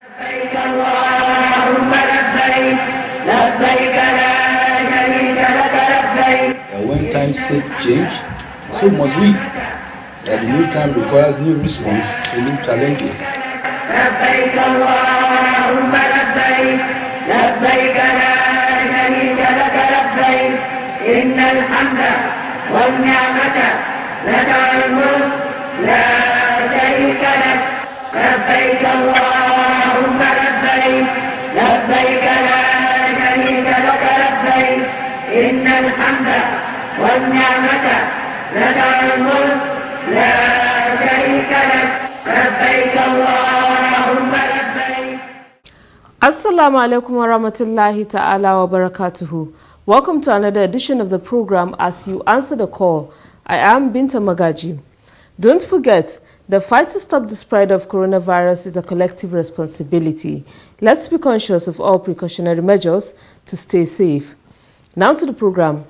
لبيك اللهم لبيك لبيك لا شريك لك لبيك. When times take change, so must we. That the new time requires new response to new challenges. لبيك اللهم لبيك لبيك لا شريك لك لبيك إن الحمد والنعمة لك الملك لا شريك لك لبيك اللهم لبيك لبيك لا شريك لك لبيك إن الحمد والنعمة لك الملك لا شريك لك لبيك اللهم لبيك. Assalamu alaikum wa rahmatullahi ta'ala wa barakatuhu. Welcome to another edition of the program As You Answer the Call. I am Binta Magaji. Don't forget, the fight to stop the spread of coronavirus is a collective responsibility. Let's be conscious of all precautionary measures to stay safe. Now to the program.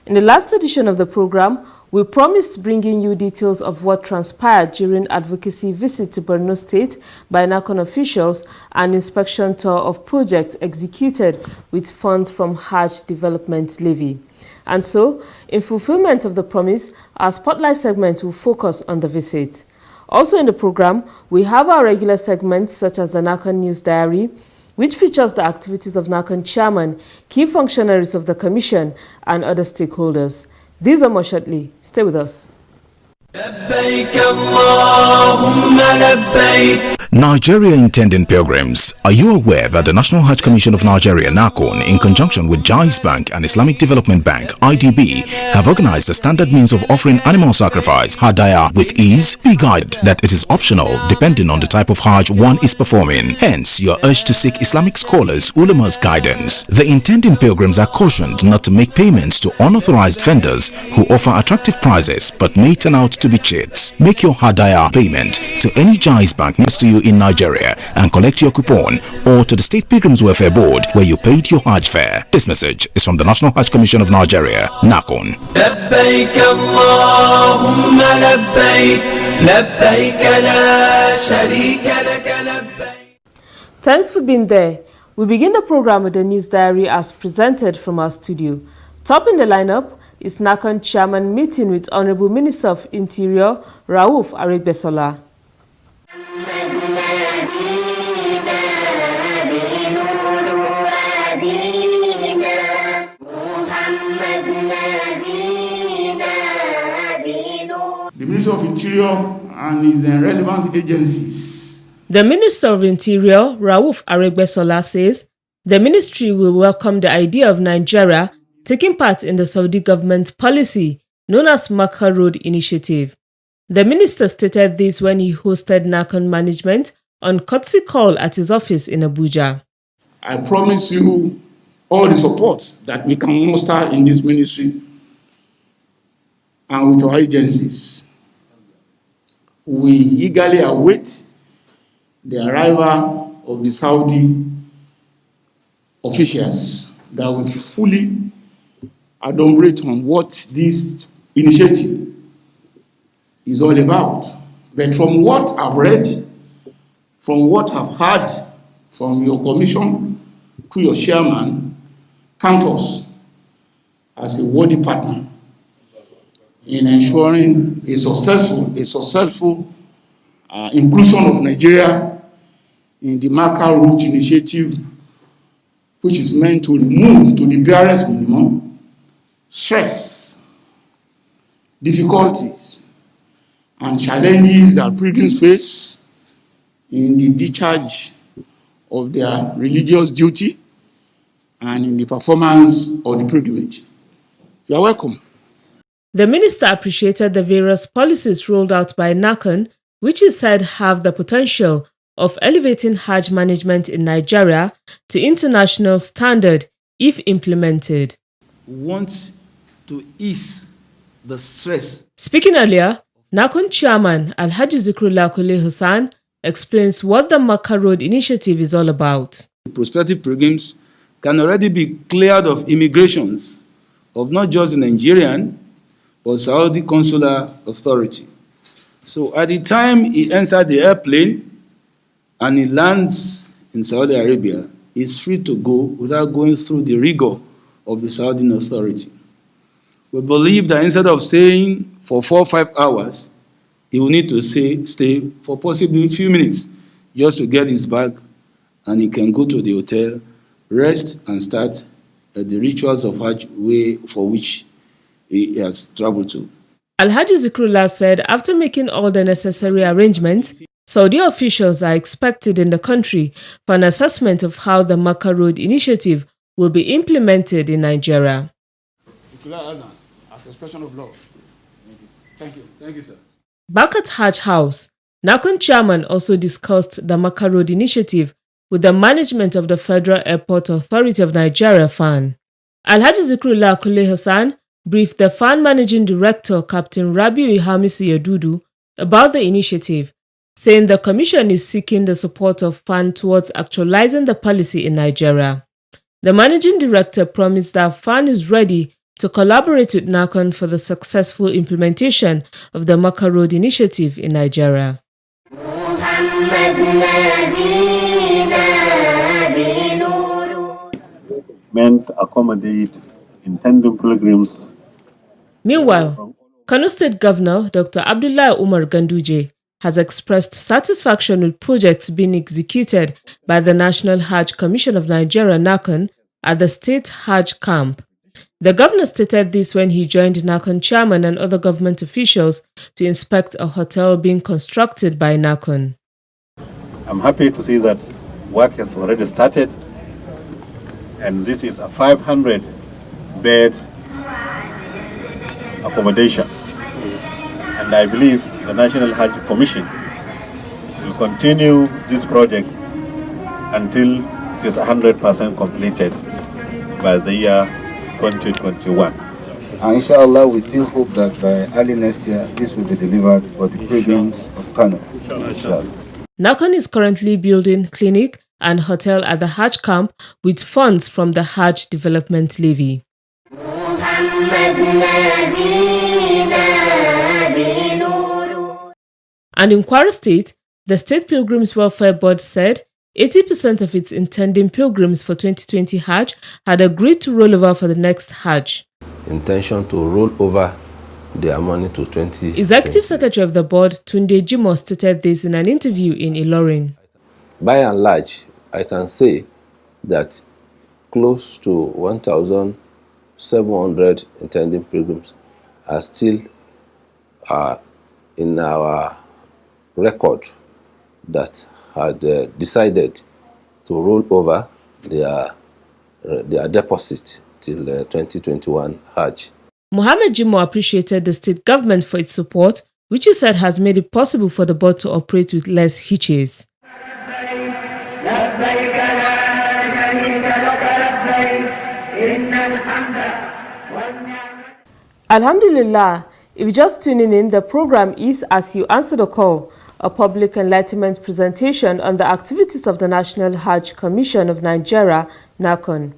In the last edition of the program, we promised bringing you details of what transpired during advocacy visit to Borno State by NAHCON officials and inspection tour of projects executed with funds from Hajj Development Levy. And so, in fulfillment of the promise, our spotlight segment will focus on the visit. Also in the program, we have our regular segments such as the NAHCON News Diary, which features the activities of NAHCON chairman, key functionaries of the commission, and other stakeholders. These are more shortly. Stay with us. Nigeria intending pilgrims. Are you aware that the National Hajj Commission of Nigeria, NAHCON, in conjunction with Jais Bank and Islamic Development Bank, IDB, have organized a standard means of offering animal sacrifice, hadaya, with ease? Be guided that it is optional depending on the type of Hajj one is performing. Hence, you are urged to seek Islamic scholars' ulama's guidance. The intending pilgrims are cautioned not to make payments to unauthorized vendors who offer attractive prices but may turn out to be cheats. Make your hadaya payment to any Jais Bank next to you in Nigeria and collect your coupon, or to the State Pilgrims Welfare Board where you paid your Hajj fare. This message is from the National Hajj Commission of Nigeria, NAHCON. Thanks for being there. We begin the program with the news diary as presented from our studio. Topping the lineup is NAHCON chairman meeting with Honorable Minister of Interior Rauf Aregbesola. The Minister of Interior and his relevant agencies. The Minister of Interior, Rauf Aregbesola, says the ministry will welcome the idea of Nigeria taking part in the Saudi government policy known as Makkah Road Initiative. The minister stated this when he hosted NAHCON management on courtesy call at his office in Abuja. I promise you all the support that we can muster in this ministry and with our agencies. We eagerly await the arrival of the Saudi officials that will fully adumbrate on what this initiative is all about. But from what I've read, from what I've heard from your commission to your chairman, count us as a worthy partner in ensuring a successful inclusion of Nigeria in the Makkah Route Initiative, which is meant to remove to the barest minimum stress, difficulties, and challenges that pilgrims face in the discharge of their religious duty and in the performance of the pilgrimage. You are welcome. The minister appreciated the various policies rolled out by NAHCON, which he said have the potential of elevating Hajj management in Nigeria to international standard if implemented. We want to ease the stress. Speaking earlier, NAHCON chairman Alhaji Zikrullah Kule Hassan explains what the Makkah Road Initiative is all about. Prospective pilgrims can already be cleared of immigrations of not just the Nigerian, but Saudi consular authority. So at the time he entered the airplane, and he lands in Saudi Arabia, he's free to go without going through the rigor of the Saudi authority. We believe that instead of staying for 4 or 5 hours, he will need to stay for possibly a few minutes just to get his bag, and he can go to the hotel, rest, and start the rituals of Hajj way for which he has traveled to. Alhaji Zikrullah said after making all the necessary arrangements, Saudi officials are expected in the country for an assessment of how the Makkah Road initiative will be implemented in Nigeria. As expression of love. Thank you. Thank you, sir. Back at Hajj House, NAHCON chairman also discussed the Makkah Road initiative with the management of the Federal Airport Authority of Nigeria FAN. Alhaji Zikrullah Kule Hassan briefed the FAN managing director, Captain Rabiu Hamisu Yadudu, about the initiative, saying the commission is seeking the support of FAN towards actualizing the policy in Nigeria. The managing director promised that FAN is ready to collaborate with NAHCON for the successful implementation of the Makkah Road initiative in Nigeria. Meant accommodate intending pilgrims. Meanwhile, Kano State Governor Dr. Abdullah Umar Ganduje has expressed satisfaction with projects being executed by the National Hajj Commission of Nigeria NAHCON at the State Hajj Camp. The governor stated this when he joined NAHCON chairman and other government officials to inspect a hotel being constructed by NAHCON. I'm happy to see that work has already started, and this is a 500-bed accommodation. And I believe the National Hajj Commission will continue this project until it is 100% completed by the year 2021. Inshallah, we still hope that by early next year, this will be delivered for the pilgrims of Kano. NAHCON is currently building clinic and hotel at the Hajj camp with funds from the Hajj Development Levy. And in Kwara State, the State Pilgrims Welfare Board said 80% of its intending pilgrims for 2020 Hajj had agreed to roll over for the next Hajj. Intention to roll over their money to 2020. Executive Secretary of the board, Tunde Jimo, stated this in an interview in Ilorin. By and large, I can say that close to 1,700 intending pilgrims are still in our record that had decided to roll over their deposit till 2021 Hajj. Mohammed Jimo appreciated the state government for its support, which he said has made it possible for the board to operate with less hitches. Alhamdulillah, if you're just tuning in, the program is As You Answer the Call, a public enlightenment presentation on the activities of the National Hajj Commission of Nigeria, NAHCON.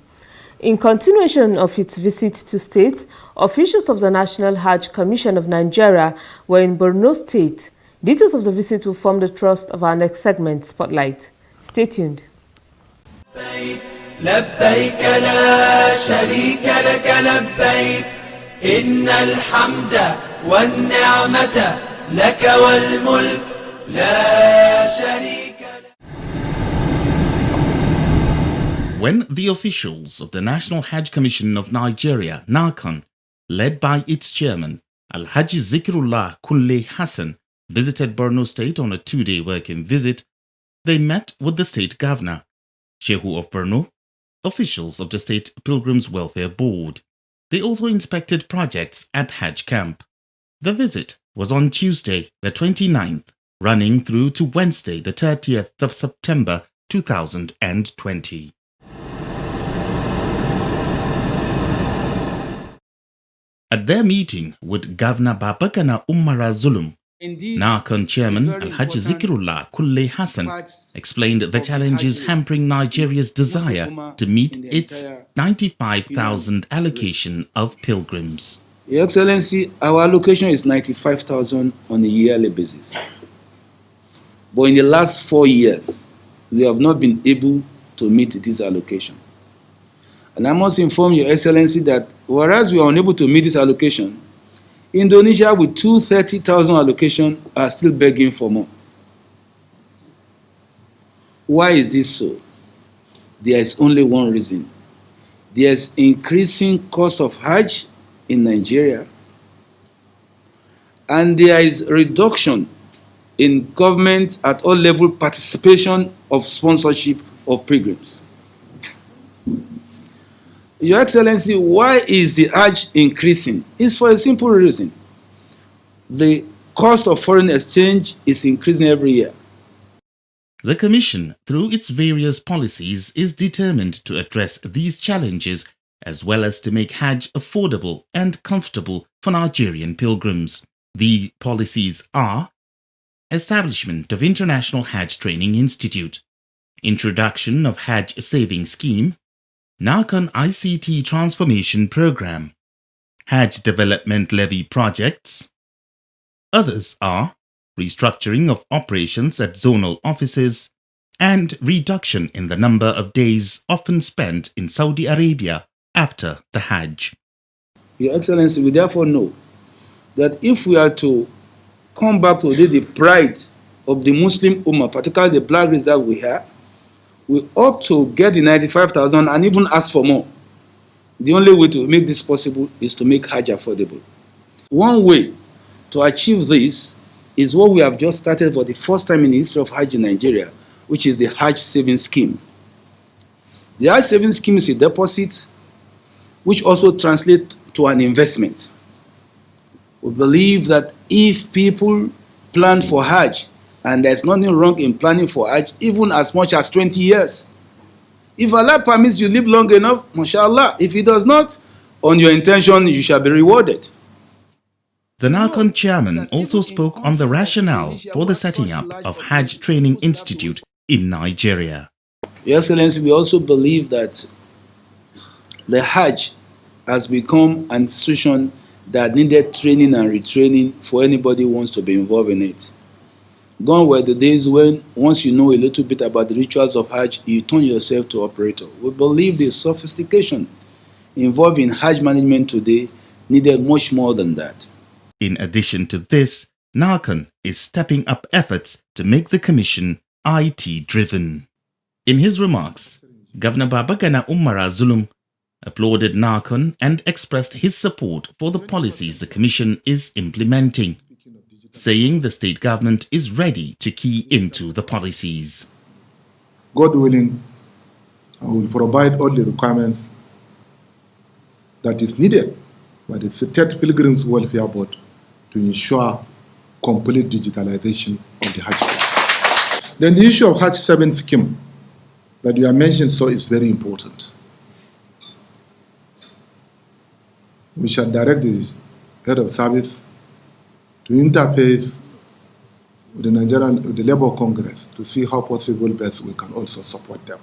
In continuation of its visit to states, officials of the National Hajj Commission of Nigeria were in Borno State. Details of the visit will form the thrust of our next segment, Spotlight. Stay tuned. لبيك لا شريك لك لبيك إن الحمد والنعمة لك والملك لا شريك لك. When the officials of the National Hajj Commission of Nigeria, NAHCON, led by its chairman, Alhaji Zikrullah Kule Hassan, visited Borno State on a 2-day working visit, they met with the state governor, Shehu of Borno, officials of the State Pilgrims Welfare Board. They also inspected projects at Hajj Camp. The visit was on Tuesday, the 29th, running through to Wednesday, the 30th of September 2020. At their meeting with Governor Babagana Umara Zulum, NAHCON chairman Alhaji Zikrullah Kule Hassan explained the challenges hampering Nigeria's desire to meet its 95,000 allocation of pilgrims. Your Excellency, our allocation is 95,000 on a yearly basis. But in the last 4 years, we have not been able to meet this allocation. And I must inform Your Excellency that whereas we are unable to meet this allocation, Indonesia with 230,000 allocation are still begging for more. Why is this so? There is only one reason. There is increasing cost of Hajj in Nigeria, and there is reduction in government at all level participation of sponsorship of pilgrims. Your Excellency, why is the Hajj increasing? It's for a simple reason. The cost of foreign exchange is increasing every year. The Commission, through its various policies, is determined to address these challenges as well as to make Hajj affordable and comfortable for Nigerian pilgrims. The policies are: establishment of International Hajj Training Institute, introduction of Hajj Saving Scheme, NAHCON ICT Transformation Program, Hajj Development Levy Projects. Others are restructuring of operations at zonal offices and reduction in the number of days often spent in Saudi Arabia after the Hajj. Your Excellency, we therefore know that if we are to come back to the pride of the Muslim Ummah, particularly the black race that we have, we ought to get the 95,000 and even ask for more. The only way to make this possible is to make Hajj affordable. One way to achieve this is what we have just started for the first time in the history of Hajj in Nigeria, which is the Hajj Saving Scheme. The Hajj Saving Scheme is a deposit which also translates to an investment. We believe that if people plan for Hajj, and there's nothing wrong in planning for Hajj, even as much as 20 years. If Allah permits you live long enough, mashallah. If He does not, on your intention, you shall be rewarded. The NAHCON chairman also spoke on the rationale for the setting up of Hajj Training Institute in Nigeria. Your Excellency, we also believe that the Hajj has become an institution that needed training and retraining for anybody who wants to be involved in it. Gone were the days when, once you know a little bit about the rituals of Hajj, you turn yourself to operator. We believe the sophistication involved in Hajj management today needed much more than that. In addition to this, NAHCON is stepping up efforts to make the Commission IT-driven. In his remarks, Governor Babagana Umara Zulum applauded NAHCON and expressed his support for the policies the Commission is implementing, saying the state government is ready to key into the policies. God willing, I will provide all the requirements that is needed by the State Pilgrims Welfare Board to ensure complete digitalization of the Hajj process. Then the issue of Hajj 7 scheme that you have mentioned is very important. We shall direct the head of service to interface with the Labour Congress to see how possible best we can also support them.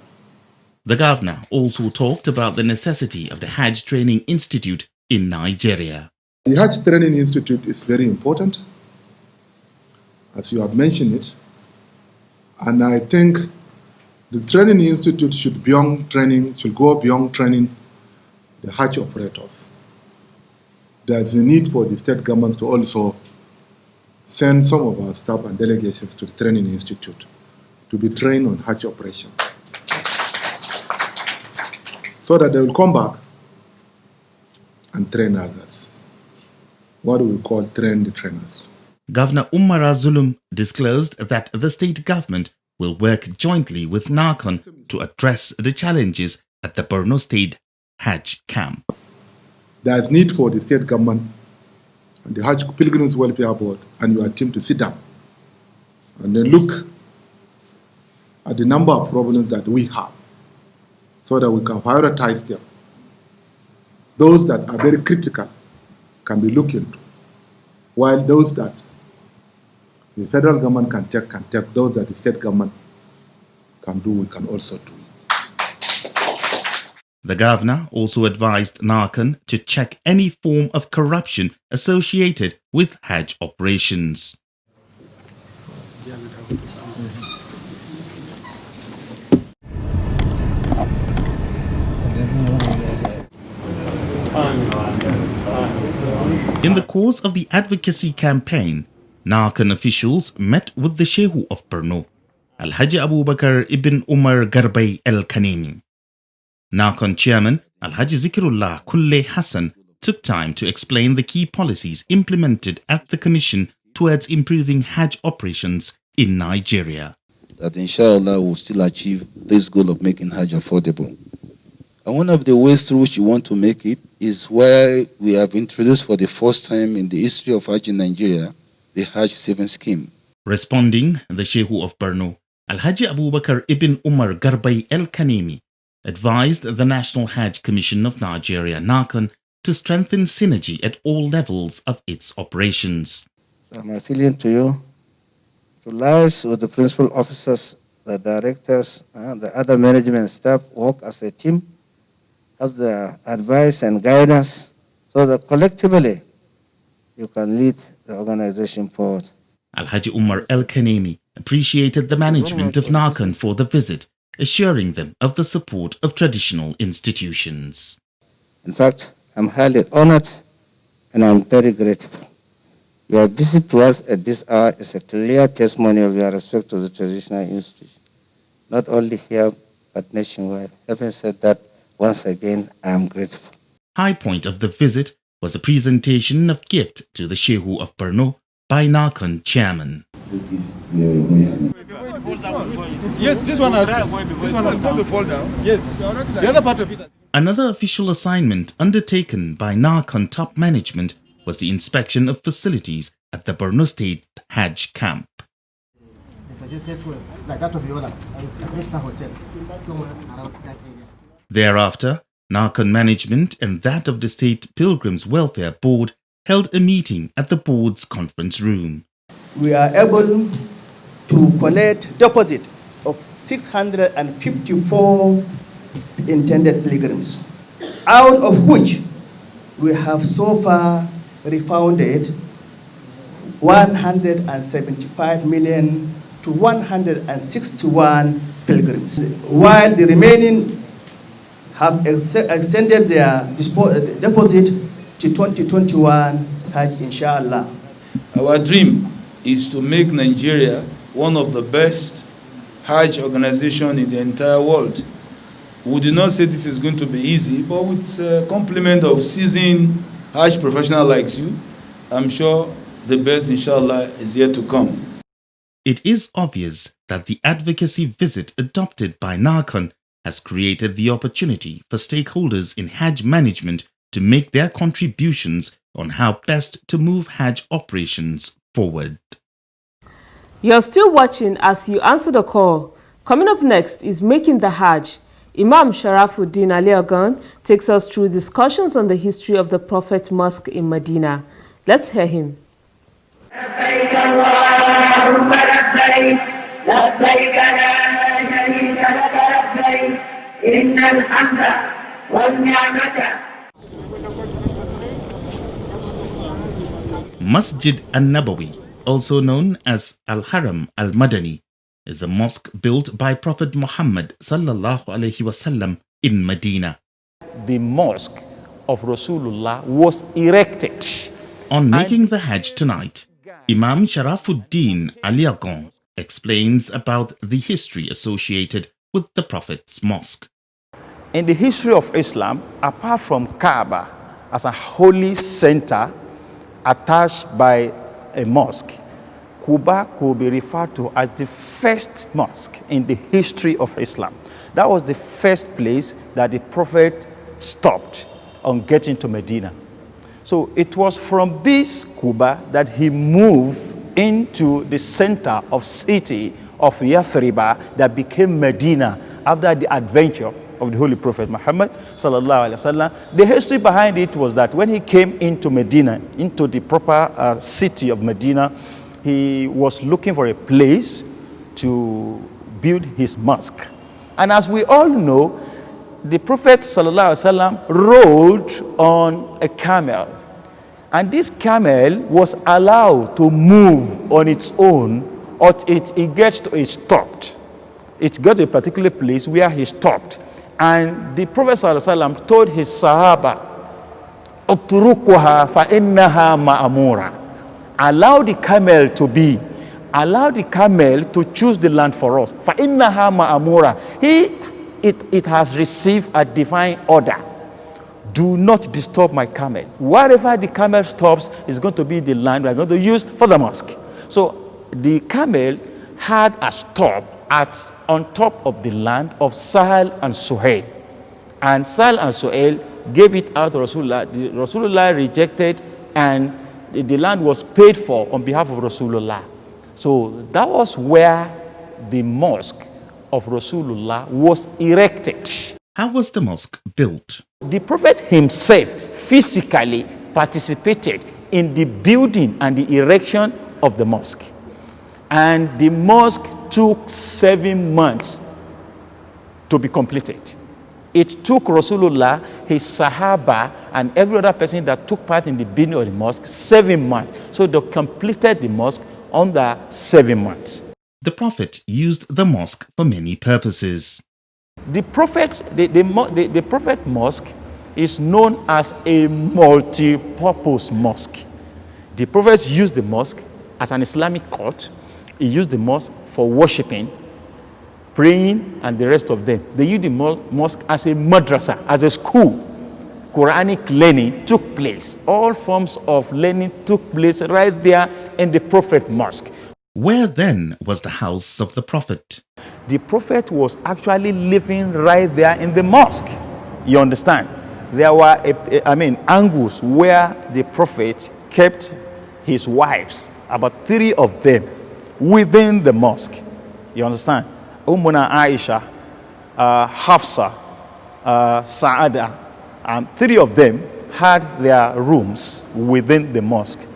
The governor also talked about the necessity of the Hajj Training Institute in Nigeria. The Hajj Training Institute is very important, as you have mentioned it, and I think the Training Institute should go beyond training the Hajj operators. There's a need for the state governments to also send some of our staff and delegations to the Training Institute to be trained on Hajj operations, so that they will come back and train others. What we call train the trainers. Governor Umara Zulum disclosed that the state government will work jointly with NAHCON to address the challenges at the Borno State Hajj camp. There is need for the state government and the Hajj Pilgrims Welfare Board and your team to sit down and then look at the number of problems that we have so that we can prioritize them. Those that are very critical can be looked into, while those that the federal government can take, those that the state government can do, we can also do. The governor also advised NAHCON to check any form of corruption associated with Hajj operations. In the course of the advocacy campaign, NAHCON officials met with the Shehu of Borno, Alhaji Abubakar ibn Umar Garbay el-Kanemi. NAHCON chairman Alhaji Zikrullah Kulle Hassan took time to explain the key policies implemented at the commission towards improving Hajj operations in Nigeria. That inshallah we'll still achieve this goal of making Hajj affordable. And one of the ways through which we want to make it is where we have introduced for the first time in the history of Hajj in Nigeria, the Hajj savings scheme. Responding, the Shehu of Borno, Alhaji Abubakar ibn Umar Garbay el-Kanemi, advised the National Hajj Commission of Nigeria, NAHCON, to strengthen synergy at all levels of its operations. I'm appealing to you to liaise with the principal officers, the directors, and the other management staff, work as a team, have the advice and guidance so that collectively you can lead the organization forward. Alhaji Umar el-Kanemi appreciated the management of NAHCON for the visit, assuring them of the support of traditional institutions. In fact, I'm highly honored and I'm very grateful. Your visit to us at this hour is a clear testimony of your respect to the traditional institution, not only here but nationwide. Having said that, once again, I am grateful. High point of the visit was the presentation of gift to the Shehu of Borno by NAHCON chairman. Yes, this one has got to fall down. Yes, the other part of it. Another official assignment undertaken by NAHCON top management was the inspection of facilities at the Borno State Hajj camp. Thereafter, NAHCON management and that of the State Pilgrims Welfare Board held a meeting at the board's conference room. We are able to collect deposit of 654 intended pilgrims, out of which we have so far refunded 175 million to 161 pilgrims, while the remaining have extended their deposit to 2021 Hajj, inshallah. Our dream is to make Nigeria one of the best Hajj organizations in the entire world. We do not say this is going to be easy, but with a complement of seasoned Hajj professionals like you, I'm sure the best, inshallah, is yet to come. It is obvious that the advocacy visit adopted by NAHCON has created the opportunity for stakeholders in Hajj management to make their contributions on how best to move Hajj operations forward. You're still watching as you answer the call. Coming up next is Making the Hajj. Imam Sharafuddin Ali takes us through discussions on the history of the Prophet Mosque in Medina. Let's hear him. لبيك اللهم لبيك لبيك لا شريك لك لبيك إن الحمد والنعمة. Masjid An-Nabawi, also known as Al-Haram Al-Madani, is a mosque built by Prophet Muhammad sallallahu alaihi wasallam in Medina. The mosque of Rasulullah was erected. On making the Hajj tonight, Imam Sharafuddin Ali explains about the history associated with the Prophet's mosque. In the history of Islam, apart from Kaaba as a holy center attached by a mosque, Quba could be referred to as the first mosque in the history of Islam. That was the first place that the Prophet stopped on getting to Medina. So it was from this Quba that he moved into the center of city of Yathriba that became Medina after the adventure of the Holy Prophet Muhammad sallallahu alaihi wasallam. The history behind it was that when he came into Medina, into the proper city of Medina, he was looking for a place to build his mosque. And as we all know, the Prophet sallallahu alaihi wasallam rode on a camel. And this camel was allowed to move on its own until it stopped. It got to a particular place where he stopped. And the Prophet ﷺ told his Sahaba اتركها فإنها مأمورة. Allow the camel to choose the land for us. فإنها مأمورة. It has received a divine order. Do not disturb my camel. Wherever the camel stops is going to be the land we are going to use for the mosque. So the camel had a stop on top of the land of Sahel and Suhail. And Sahel and Suhail gave it out to Rasulullah. Rasulullah rejected, and the land was paid for on behalf of Rasulullah. So that was where the mosque of Rasulullah was erected. How was the mosque built? The Prophet himself physically participated in the building and the erection of the mosque. And the mosque took 7 months to be completed. It took Rasulullah, his Sahaba, and every other person that took part in the building of the mosque 7 months. So they completed the mosque under 7 months. The Prophet used the mosque for many purposes. The Prophet mosque is known as a multi-purpose mosque. The Prophet used the mosque as an Islamic court. He used the mosque for worshiping, praying, and the rest of them. They used the mosque as a madrasa, as a school. Quranic learning took place. All forms of learning took place right there in the Prophet mosque. Where then was the house of the Prophet? The Prophet was actually living right there in the mosque. You understand? There were, angles where the Prophet kept his wives, about 3 of them, within the mosque. You understand? Ummuna Aisha, Hafsa, Saada, and 3 of them had their rooms within the mosque,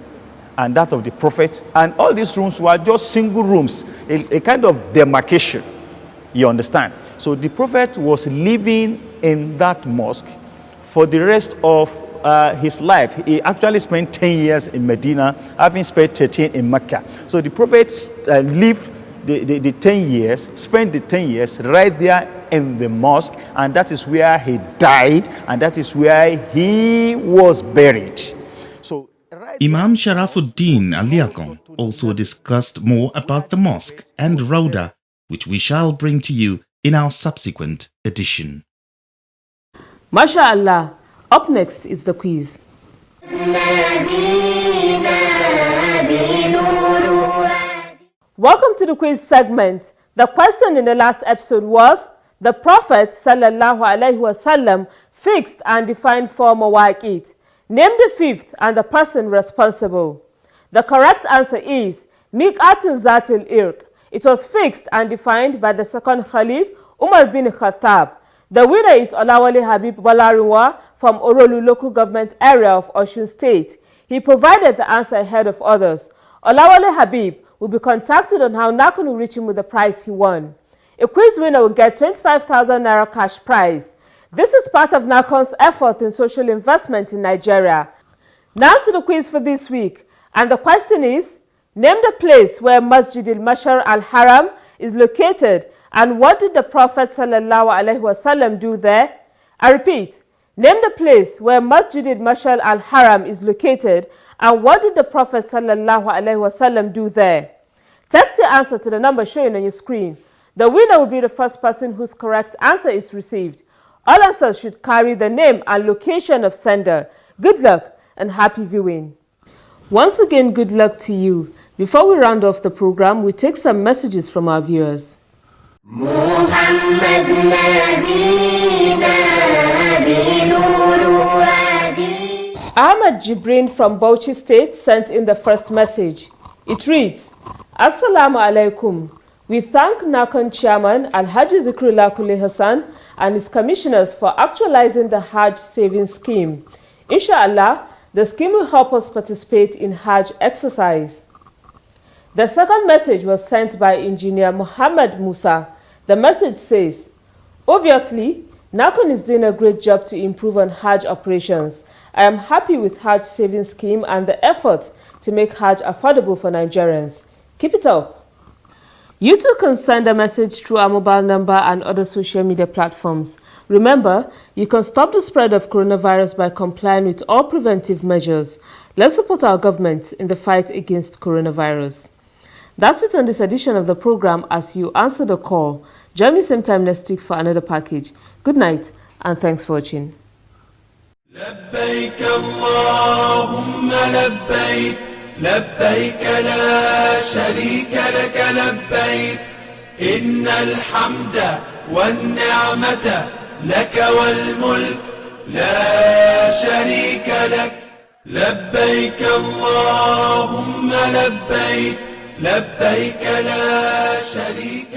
and that of the Prophet. And all these rooms were just single rooms, a kind of demarcation. You understand? So the Prophet was living in that mosque for the rest of his life. He actually spent 10 years in Medina, having spent 13 in Mecca. So the Prophet lived the 10 years, spent the 10 years right there in the mosque, and that is where he died, and that is where he was buried. So Imam Sharafuddin Aliakon also discussed more about the mosque and Rauda, which we shall bring to you in our subsequent edition. MashaAllah. Up next is the quiz. Welcome to the quiz segment. The question in the last episode was, the Prophet ﷺ fixed and defined 4 mawaqit. Name the 5th and the person responsible. The correct answer is Miqatun Zatil Irq. It was fixed and defined by the second Khalif, Umar bin Khattab. The winner is Olawale Habib Balarinwa from Orolu local government area of Osun State. He provided the answer ahead of others. Olawale Habib will be contacted on how NAHCON will reach him with the prize he won. A quiz winner will get 25,000 Naira cash prize. This is part of NAHCON's effort in social investment in Nigeria. Now to the quiz for this week. And the question is, name the place where Masjid al-Mashar al-Haram is located, and what did the Prophet ﷺ do there? I repeat, name the place where Masjid al-Mashar al-Haram is located, and what did the Prophet ﷺ do there? Text your answer to the number showing on your screen. The winner will be the first person whose correct answer is received. All answers should carry the name and location of sender. Good luck and happy viewing. Once again, good luck to you. Before we round off the program, we take some messages from our viewers. Ahmad Jibrin from Bauchi State sent in the first message. It reads, Assalamu alaikum. We thank NAHCON Chairman Al-Hajj Zikrullah Kule Hassan and his commissioners for actualizing the Hajj savings scheme. Inshallah, the scheme will help us participate in Hajj exercise. The second message was sent by Engineer Muhammad Musa. The message says, obviously, NAHCON is doing a great job to improve on Hajj operations. I am happy with Hajj savings scheme and the effort to make Hajj affordable for Nigerians. Keep it up. You too can send a message through our mobile number and other social media platforms. Remember, you can stop the spread of coronavirus by complying with all preventive measures. Let's support our government in the fight against coronavirus. That's it on this edition of the program As You Answer the Call. Join me same time next week for another package. Good night and thanks for watching. لبيك اللهم لبيك لبيك لا شريك لك لبيك إن الحمد والنعمة لك والملك لا شريك لك لبيك اللهم لبيك لبيك لا شريك